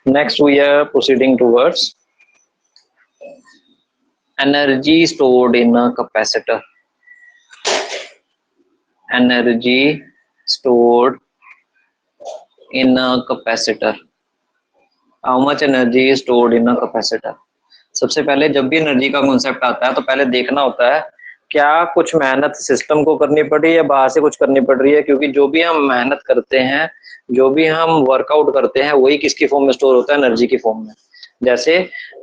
Next we are proceeding towards energy stored in a capacitor. Energy stored in a capacitor. How much energy is stored in a capacitor? सबसे पहले जब भी energy का concept आता है तो पहले देखना होता है क्या कुछ मेहनत सिस्टम को करनी पड़ रही है या बाहर से कुछ करनी पड़ रही है, क्योंकि जो भी हम मेहनत करते हैं, जो भी हम वर्कआउट करते हैं, वही किसकी फॉर्म में स्टोर होता है? एनर्जी की फॉर्म में। जैसे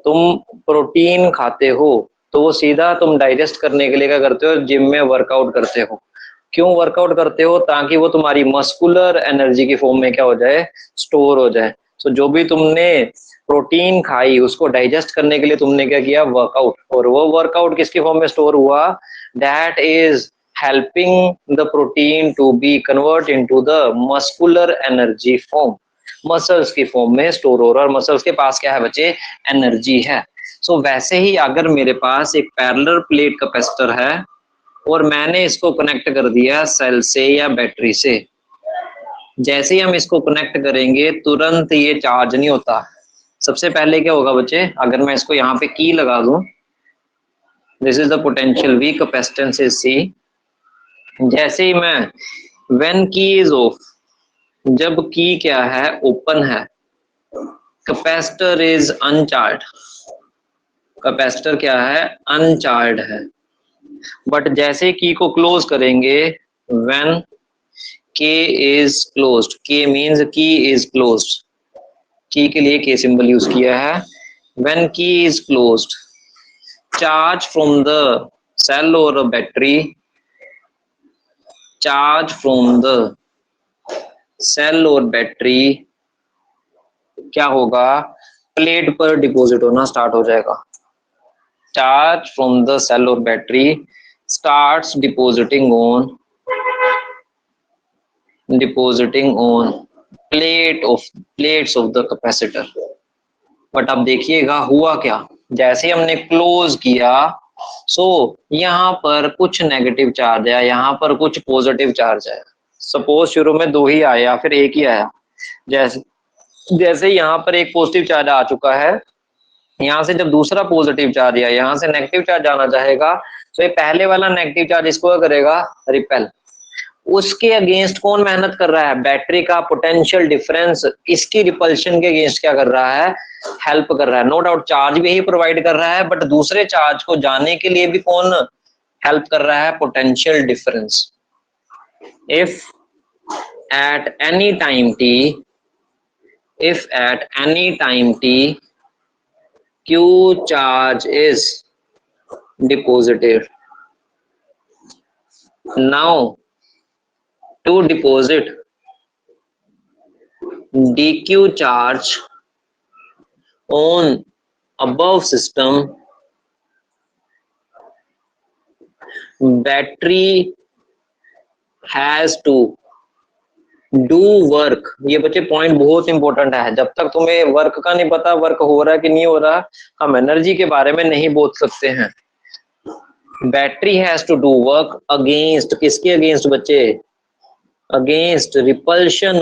तुम प्रोटीन खाते हो तो वो सीधा तुम डाइजेस्ट करने के लिए क्या करते हो? जिम में वर्कआउट करते हो। क्यों वर्कआउट करते हो? ताकि वो तुम्हारी मस्कुलर एनर्जी की फॉर्म में क्या हो जाए? स्टोर हो जाए। तो जो भी तुमने प्रोटीन खाई उसको डाइजेस्ट करने के लिए तुमने क्या किया? वर्कआउट। और वो वर्कआउट किसकी फॉर्म में स्टोर हुआ? That is helping the protein to be convert into the muscular energy form. Muscles की फॉर्म में स्टोर हो रहा है और मसल्स के पास क्या है बच्चे? एनर्जी है। सो वैसे ही अगर मेरे पास एक पैरेलल प्लेट कैपेसिटर है और मैंने इसको कनेक्ट कर दिया सेल से या बैटरी से, जैसे ही हम इसको कनेक्ट करेंगे तुरंत ये चार्ज नहीं होता। सबसे पहले क्या होगा बच्चे? अगर मैं इसको यहाँ पे की लगा दूं, this is the potential V, capacitance is C। जैसे ही मैं व्हेन की इज ऑफ, जब की क्या है? ओपन है, कैपेसिटर इज अनचार्ज। कैपेसिटर क्या है? अनचार्ज है। बट जैसे की को क्लोज करेंगे, when K is closed, K means की इज क्लोज्ड, की के लिए K सिंबल यूज किया है। When key is closed, charge from the cell और battery, charge from the cell और बैटरी क्या होगा? प्लेट पर डिपॉजिट होना स्टार्ट हो जाएगा। चार्ज फ्रॉम द सेल और battery starts depositing on plates of the capacitor. But अब देखिएगा हुआ क्या? जैसे हमने क्लोज किया, सो यहाँ पर कुछ नेगेटिव चार्ज है, यहाँ पर कुछ पॉजिटिव चार्ज है। सपोज शुरू में दो ही आया या फिर एक ही आया। जैसे यहाँ पर एक पॉजिटिव चार्ज आ चुका है, यहाँ से जब दूसरा पॉजिटिव चार्ज या यहाँ से नेगेटिव चार्ज आना चाहेगा, तो ये पहले वाला नेगेटिव चार्ज इसको क्या करेगा? रिपेल। उसके अगेंस्ट कौन मेहनत कर रहा है? बैटरी का पोटेंशियल डिफरेंस इसकी रिपल्शन के अगेंस्ट क्या कर रहा है? हेल्प कर रहा है। नो डाउट चार्ज भी यही प्रोवाइड कर रहा है, बट दूसरे चार्ज को जाने के लिए भी कौन हेल्प कर रहा है? Potential difference. If at any time t q charge is deposited, now to deposit dq charge on above system, battery has to do work. ये बच्चे पॉइंट बहुत इंपॉर्टेंट है। जब तक तुम्हें वर्क का नहीं पता, वर्क हो रहा है कि नहीं हो रहा, हम एनर्जी के बारे में नहीं बोल सकते हैं। Battery has to do work against, किसके अगेंस्ट बच्चे? Against repulsion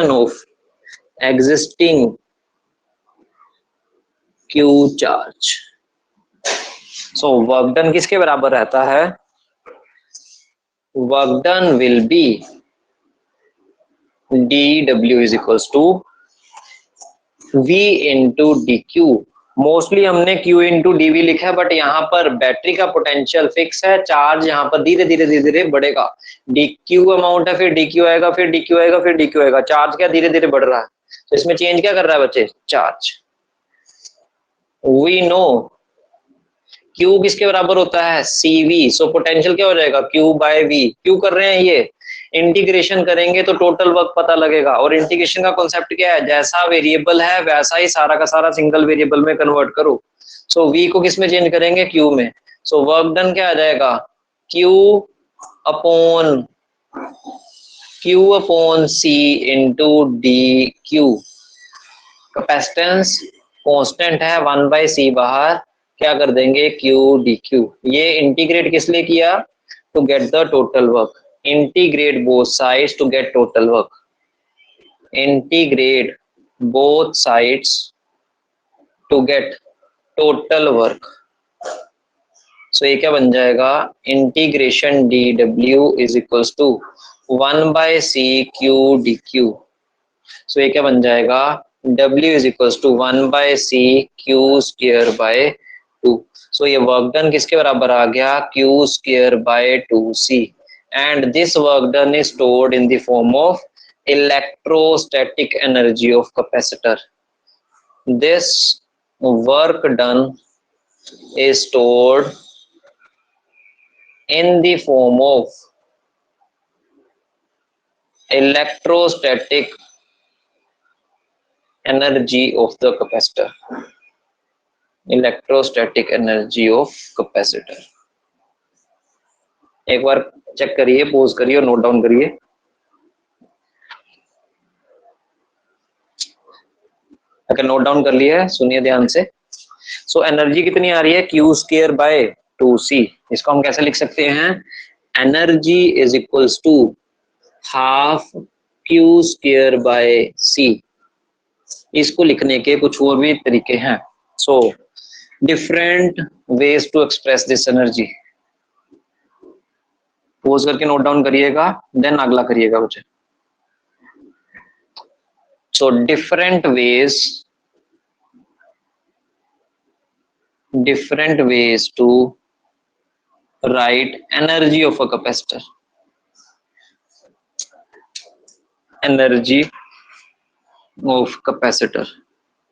of existing Q charge. So work done किसके बराबर रहता है? Work done will be dW is equals to V into DQ। Mostly हमने Q इंटू DV लिखा है, but यहाँ पर बैटरी का पोटेंशियल फिक्स है, चार्ज यहाँ पर धीरे धीरे बढ़ेगा। DQ अमाउंट है, फिर DQ आएगा, फिर DQ आएगा, फिर DQ आएगा। चार्ज क्या धीरे धीरे बढ़ रहा है, तो इसमें चेंज क्या कर रहा है बच्चे? चार्ज। वी नो Q किसके बराबर होता है? CV। सो पोटेंशियल क्या हो जाएगा? Q by V। क्यों कर रहे हैं ये? इंटीग्रेशन करेंगे तो टोटल वर्क पता लगेगा। और इंटीग्रेशन का कॉन्सेप्ट क्या है? जैसा वेरिएबल है वैसा ही सारा का सारा सिंगल वेरिएबल में कन्वर्ट करो। सो V को किस में चेंज करेंगे? Q में। सो वर्क डन क्या आ जाएगा? Q upon C into DQ। Capacitance constant है, 1/C बाहर क्या कर देंगे? Q DQ। ये इंटीग्रेट किस लिए किया? to get the total work. Integrate both sides to get total work. Integrate both sides to get total work. So ये क्या बन जाएगा, integration dw is equals to 1 by c q dq. So ये क्या बन जाएगा, w is equals to 1 by c q square by 2. So ये work done किसके बराबर आ गया, q square by 2c. And this work done is stored in the form of electrostatic energy of capacitor. This work done is stored in the form of electrostatic energy of the capacitor. Electrostatic energy of capacitor. एक बार check करिए, pause करिए और note down करिए. अगर note down कर लिया है सुनिए ध्यान से. सो एनर्जी कितनी आ रही है, q स्क्वायर बाय 2c. इसको हम कैसे लिख सकते हैं, energy is equals to half q square by c. इसको लिखने के कुछ और भी तरीके हैं. So different ways to express this energy. Pause करके नोट डाउन करिएगा, देन अगला करिएगा बच्चे. So different ways to write energy of a capacitor. Energy of capacitor.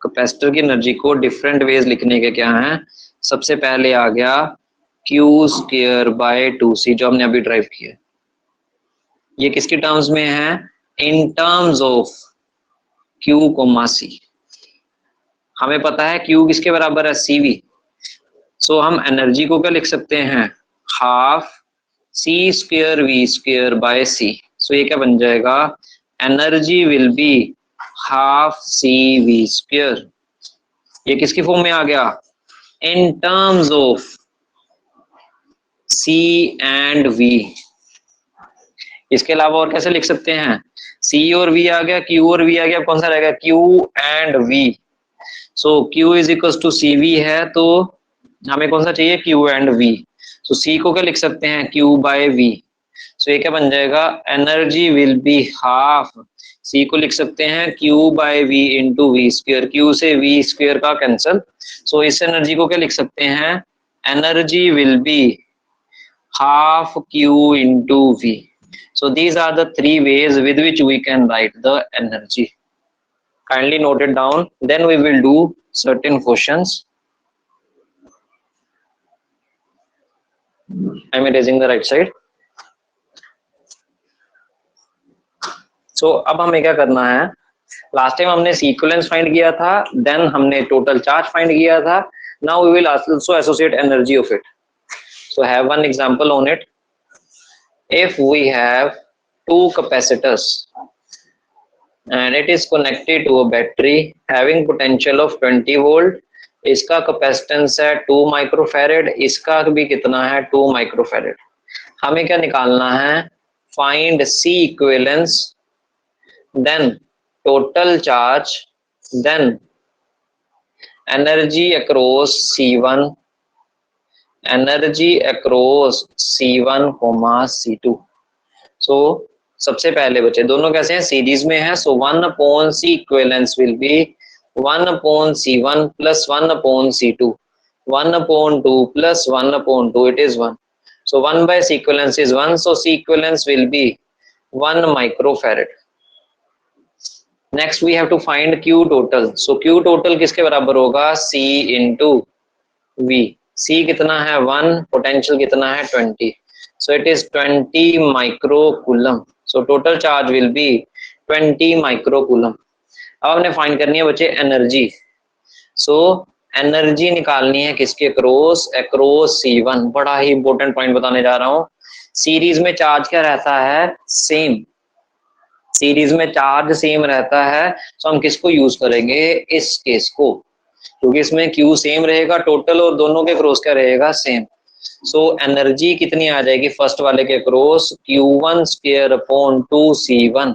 Capacitor की एनर्जी को डिफरेंट वेज लिखने के क्या हैं. सबसे पहले आ गया q स्क्वायर बाय 2c जो हमने अभी ड्राइव किया. ये किसकी टर्म्स में है, in terms of q, c. हमें पता है q किसके बराबर है, cv. सो हम एनर्जी को क्या लिख सकते हैं, half c square v square by c. सो ये क्या बन जाएगा, energy will be half c v square. ये किसकी फॉर्म में आ गया, in terms of c and v. इसके अलावा और कैसे लिख सकते हैं, c और v आ गया, q और v आ गया, कौन सा रहेगा, q and v. So q is equal to cv है, तो हमें कौन सा चाहिए, q and v. So c को क्या लिख सकते हैं, q बाय v. सो ये क्या बन जाएगा, energy will be half, c को लिख सकते हैं q by v into V square. q से v स्क्वायर का कैंसल. सो इस एनर्जी को क्या लिख सकते हैं, energy will be half q into v. So these are the three ways with which we can write the energy. Kindly note it down, then we will do certain questions. I am erasing the right side. So अब हमें क्या करना है, last time हमने sequence find किया था, देन हमने टोटल चार्ज फाइंड किया था. Now we will also associate energy of it. So have one example on it. If we have two capacitors and it is connected to a battery having potential of 20 volt, इसका capacitance है 2 microfarad, इसका भी कितना है 2 microfarad. हमें क्या निकालना है, find C equivalence, then total charge, then energy across C1, energy across C1, C2. So सबसे पहले बच्चे दोनों कैसे हैं, सीरीज में है. So 1 upon C equivalence will be 1 upon C1 plus 1 upon C2. 1 upon 2 plus 1 upon 2, it is 1. So 1 by C equivalence is 1. So C equivalence will be 1 microfarad. Next we have to find Q total. So Q total किसके बराबर होगा, C into V. C कितना है 1, potential कितना है 20. So it is 20 microcoulomb. So total charge will be 20 microcoulomb. अब हमने find करनी है बच्चे एनर्जी. सो एनर्जी निकालनी है किसके अक्रॉस, अक्रॉस C1. बड़ा ही इंपॉर्टेंट पॉइंट बताने जा रहा हूँ. सीरीज में चार्ज क्या रहता है, सेम. सीरीज में चार्ज सेम रहता है. सो हम किसको यूज करेंगे, इस केस को, क्योंकि इसमें Q सेम रहेगा टोटल और दोनों के क्रॉस क्या रहेगा, सेम. सो एनर्जी कितनी आ जाएगी फर्स्ट वाले के cross Q1 square upon 2C1।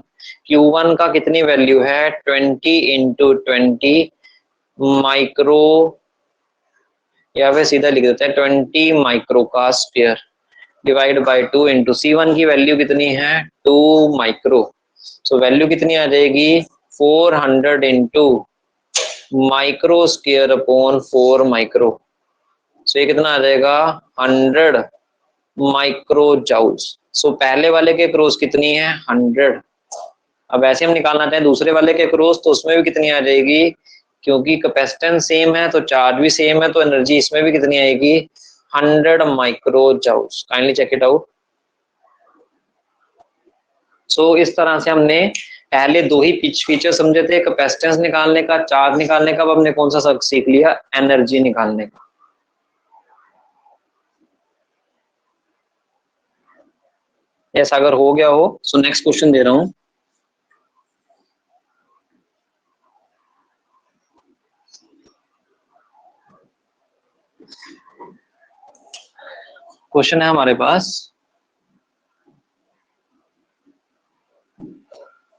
Q1 का कितनी वैल्यू है 20 इंटू 20 माइक्रो, या फिर सीधा लिख देते हैं 20 माइक्रो का square divide by 2 into C1 की वैल्यू कितनी है 2 माइक्रो। सो वैल्यू कितनी आ जाएगी 400 into micro square upon 4 micro. So ये कितना आ जाएगा 100 माइक्रो जाउल्स। सो पहले वाले के क्रॉस कितनी है 100। अब ऐसे हम निकालना चाहें दूसरे वाले के क्रॉस तो उसमें भी कितनी आ जाएगी, क्योंकि कैपेसिटेंस सेम है तो चार्ज भी सेम है, तो एनर्जी इसमें भी कितनी आएगी 100 micro joules. Kindly check it out. So इस तरह से हमने पहले दो ही फीचर समझे थे, कैपेसिटेंस निकालने का, चार्ज निकालने का। अब हमने कौन सा सीख लिया एनर्जी निकालने का। ऐसा अगर हो गया हो सो नेक्स्ट क्वेश्चन दे रहा हूं। क्वेश्चन है हमारे पास,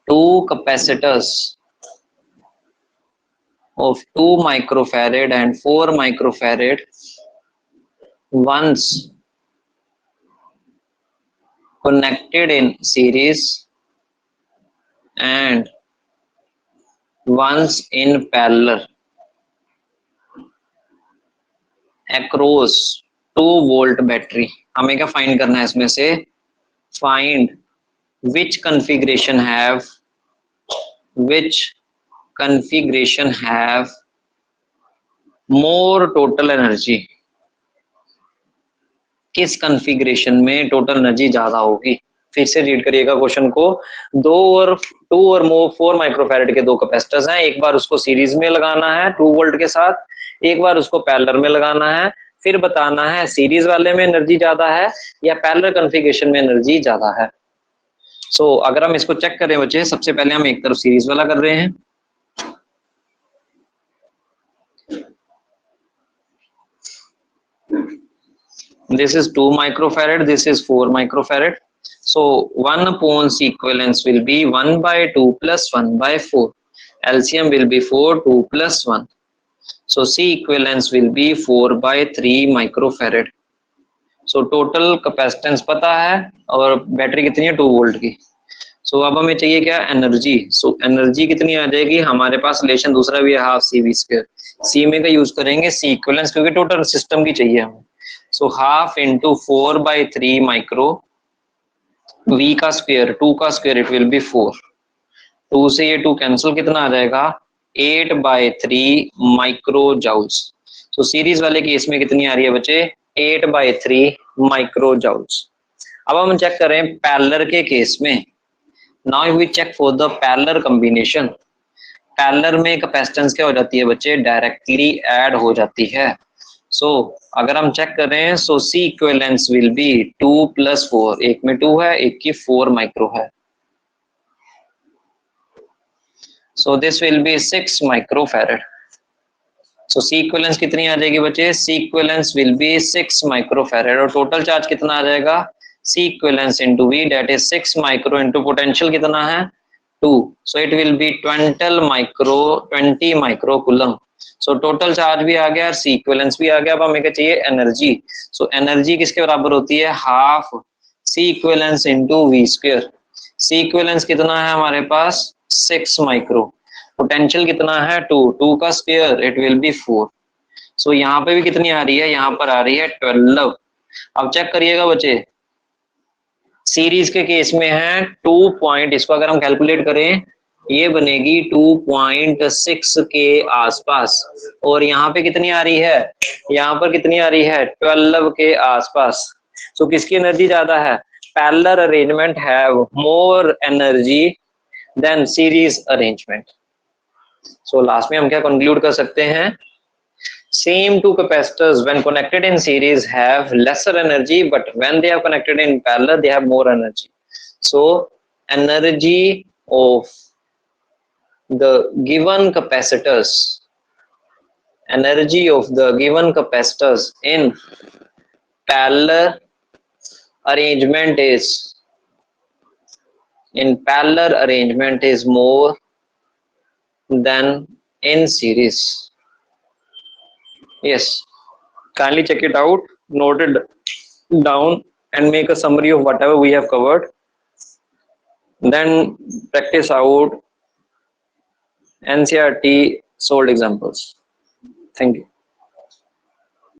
two capacitors of 2 microfarad and 4 microfarad once connected in series and once in parallel across 2 volt battery। हमें क्या फाइंड करना है इसमें से, find which configuration have more total energy। किस कॉन्फ़िगरेशन में टोटल एनर्जी ज्यादा होगी। फिर से रीड करिएगा क्वेश्चन को। 2 और 4 माइक्रोफैरेड के दो कैपेसिटर्स हैं, एक बार उसको सीरीज में लगाना है 2 वोल्ट के साथ, एक बार उसको पैरेलल में लगाना है। फिर बताना है सीरीज वाले में एनर्जी ज्यादा है या पैरेलल कॉन्फ़िगरेशन में एनर्जी ज्यादा है। सो अगर हम इसको चेक करें बच्चे, सबसे पहले हम एक तरफ सीरीज वाला कर रहे हैं। This is 2 microfarad, this is 4 microfarad. So 1 upon C equivalence will be 1 by 2 plus 1 by 4. LCM will be 4, 2 plus 1. So C equivalence will be 4 by 3 microfarad. So total capacitance पता है और बैटरी कितनी है 2 volt की। So अब हमें चाहिए क्या एनर्जी। So एनर्जी कितनी आ जाएगी, हमारे पास रिलेशन दूसरा भी है हाफ CV स्क्वायर। C में का यूज करेंगे C इक्विवेलेंस, क्योंकि टोटल सिस्टम की चाहिए हमें। So half into 4 by 3 micro, V का स्क्वायर 2 का स्क्वायर इट विल बी 4। 2 से ये 2 कैंसिल, कितना आ जाएगा 8 by 3 micro joules. So series वाले केस में कितनी आ रही है बच्चे 8 by 3 माइक्रो जाउल्स। अब हम चेक करें पैरेलल के केस में। Now we check for the parallel combination. Parallel में कैपेसिटेंस क्या हो जाती है बच्चे, डायरेक्टली ऐड हो जाती है। सो अगर हम चेक करें सो C equivalence will B 2 plus 4, एक में 2 है एक की 4 माइक्रो है। So this will be 6 microfarad. So C equivalence कितनी आ जाएगी बच्चे, C equivalence will B 6 microfarad. और टोटल चार्ज कितना आ जाएगा C equivalence into V, that is 6 micro into potential कितना है 2। So it will be 20 micro coulomb. So total charge भी आ गया और C इक्विवेलेंस भी आ गया। अब हमें क्या चाहिए एनर्जी। सो एनर्जी किसके बराबर होती है half C equivalence into V square. C equivalence कितना है हमारे पास 6 माइक्रो, पोटेंशियल कितना है 2 का स्क्वायर इट विल बी 4। सो यहाँ पे भी कितनी आ रही है, यहाँ पर आ रही है 12। अब चेक करिएगा बच्चे, सीरीज के केस में है 2 पॉइंट, इसको अगर हम कैलकुलेट करें ये बनेगी 2.6 के आसपास। और यहाँ पे कितनी आ रही है, यहाँ पर कितनी आ रही है 12 के आसपास। सो किसकी एनर्जी ज्यादा है, parallel arrangement have more energy than series arrangement. So last में हम क्या कंक्लूड कर सकते हैं, same two capacitors when connected in series have lesser energy, but when they are connected in parallel they have more energy. So energy of the given capacitors, energy of the given capacitors in parallel arrangement is more than in series. Yes, kindly check it out, note it down, and make a summary of whatever we have covered. Then practice out NCERT solved examples. Thank you.